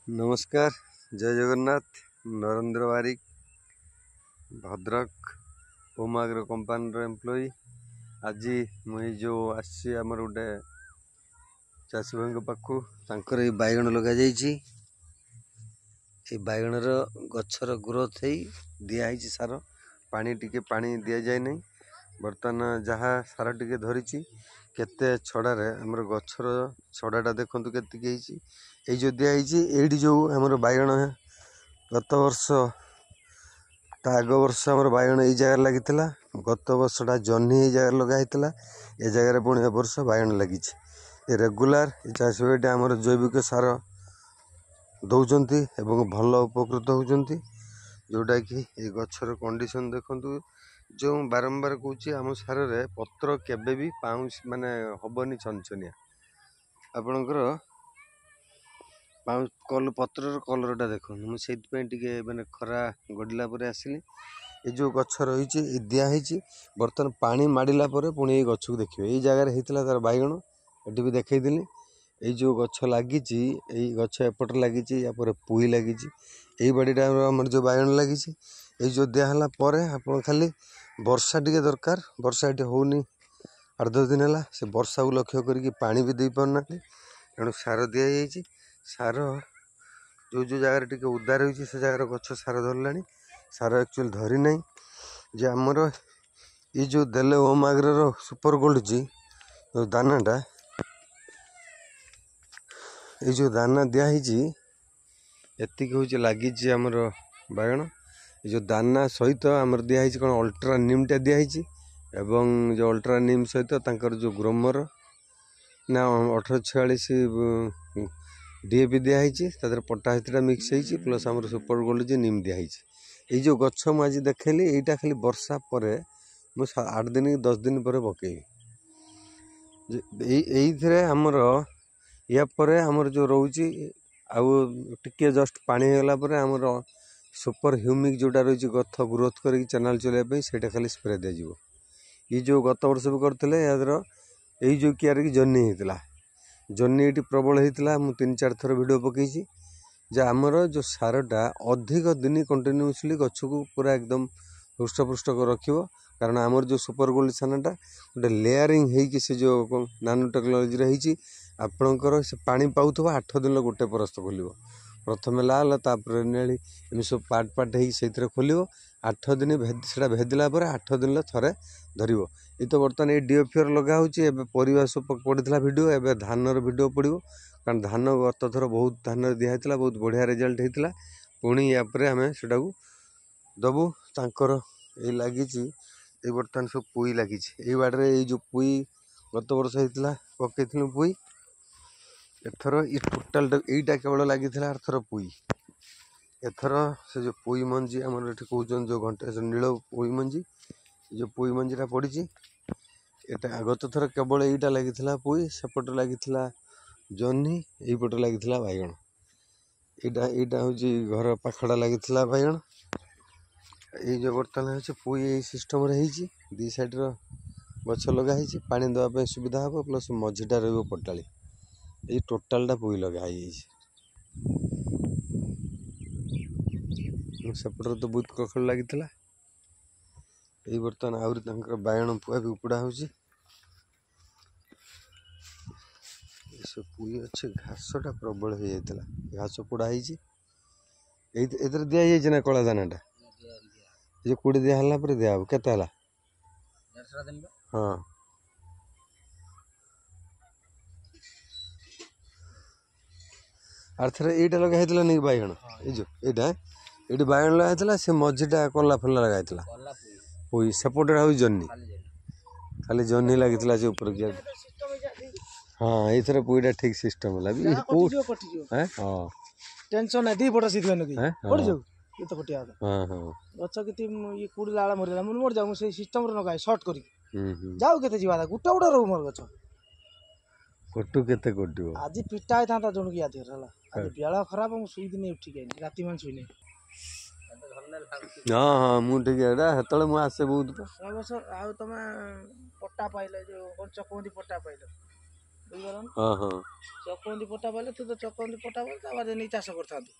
नमस्कार, जय Jagannath. Narendra Warik, Bhadrak Omagro company employee. आज मुझे जो आमर गोटे चाषी भाई पाखु ये बैगण लग बैगण गचर ग्रोथ हो दिखाई सार पानी टिके पानी दि जाए नहीं। बर्तमान जहाँ सार टिके धरी केते छड़ारे आमर गचर छड़ाटा देखु के जो दिखाई ये जो आमर बैगण गत वर्ष आग वर्ष आमर बैगण ये जगह लगी गत वर्षटा जह्नी ये जगह लगाई ए जगह पुणी ए वर्ष बैगण लगी रेगुलार चाषी भाई आमर जैविक सार दौरान एवं भल उपकृत होती जोटा कि ये गचर कंडीशन देखु जो बारंबार कौच आम सार पत्र केबे भी पाउंस माने हबनी छनछनिया आपणकर कल पत्र कलरटा देखो मुझे माने खरा गड़ला आसिली ये जो गच रही दिखाई बर्तमान पानी माड़ला पुणी ये गच को देखिए ये जगह होता तार बैगण ये भी देखी ये जो गच लगी गच एपट लगी पुई लगी यही बाड़ीटा आम जो बैगण लगी ये जो दिहला आप खाली वर्षा टी दरकार वर्षा ये होनी 8-10 दिन है से वर्षा को लक्ष्य करके पानी भी दे पारना तेणु सार दि सार जो जो जगार टी उदा रही से जगार गच सार धरला सार एक्चुअली धरी ना जे आमर ये जो देले ओम आग्रो सुपर गोल्ड जो दानाटा ये जो दाना दिखाई एति हूँ लगी आमर बैगण ये जो दाना सहित आमर दिखाई कौन अल्ट्रा निमटा दिखाई एवं जो अल्ट्रा निम सहित तांकर जो ग्रोमर ना 1846 डीएपी दिखाई पटाहीटा मिक्स हो प्लस आमर सुपर गोल्ड जो निम दिखाई ये जो गछ मुझे देखली यहीटा खाली वर्षा पर मुझे 8 दिन कि 10 दिन पर पकईबी ये आमर या पर आमर जो रोचे आउ जस्ट पानी होगला आमर सुपर ह्यूमिक जोटा रही गथ ग्रोथ कर चैनल चलने से खाली स्प्रे दिज्व ये जो गत वर्ष भी करते यार यही जो कियार की जर्नी होता जर्नी ये प्रबल होता मुझे 3-4 थर भिड पकई जे आमर जो सारटा अधिक दिन कंटिन्यूसली गछ को पूरा एकदम हृष्टपुष्ट रखियो कारण आमर जो सुपर गोल्ड सानाटा गोटे लेयरिंग होगी से जो नानो टेक्नोलोजी रही आपणकर से पानी पाऊब 8 दिन गोटे परस्त खोल प्रथम लाल नेली एम सब पार्ट पार्ट हो खोल 8 दिन से भेदला 8 दिन थे धर ये तो बर्तमान ये डीएफआर लगा होगा सब पड़ा भिड ए धानर भिड पड़ो कारण धान गत थर बहुत धान दिखाई बहुत बढ़िया रिजल्ट होता पुणी यापर आम से दबू तांकर ये लगी ये बर्तमान सब पुई लगी ये बाड़े ये जो पुई गत वर्ष होता पकई पुई एथर ये टोटाल यहीटा केवल लगी अर्थर पुई एथर से जो पुई मंजी आम ये कहते जो घंटे नील पुई मंजी जो पुई मंजीटा पड़ी एटा गत थर केवल यहीटा लगी पुई सेपट लगी जह्नी यहीपटे लगी बैगण यहाँ हूँ घर पाखड़ा लगी बैगण ये जो बर्तमान हो पुई यही सिस्टम दी साइड गछ लगाई पानी देवाई सुविधा हम प्लस मझीटा रही पटाली ये टोटालटा पुई लगाई सेपटर तो बहुत कखड़ लगी ये बर्तमान आहरी बैगण पुआ भी उपड़ा हो सब पुई अच्छे घासटा प्रबल हो जाता घास पोड़ा दि जाए ना कला दानाटा जो कूड़ी दिहला दिया केते हाँ आर थे यहीटा लगा नहीं बैगण ये ये बैगण लगा से मझीटा कला फल लगा पुई सेपटे हूँ जह्नी खाली जह्नी लगी से ऊपर किया हाँ ये पुईटा ठीक सिस्टम है हाँ टेंशन है दी पटा सीधे नदी पड़ जाऊ ये तो कटिया हाँ हाँ गछ के ये कुड़ी लाला मरला मन मर जाऊ से सिस्टम रे नगाय शॉर्ट करी जाऊ केते जीवा गुटा गुटा रहू मोर गछ कोटू केते कोटू आज पिटा है था जण किया थेर हला आज बेला खराब हम सुई दिन उठी गई राती मान सुई नहीं हाँ हाँ मु ठीक है हेतले मु आसे बहुत बस आ तमे पट्टा पाइले जो चकमदी पट्टा पाइले ବୁଝିପାରିଲ ନା? ହଁ ହଁ ଚକନ୍ତି ପଟା ପାଇଲେ ତୁ ତ ଚକନ୍ତି ପଟା ପାଇଲେ ତାପରେ ନେଇ ଚାଷ କରିଥାନ୍ତୁ।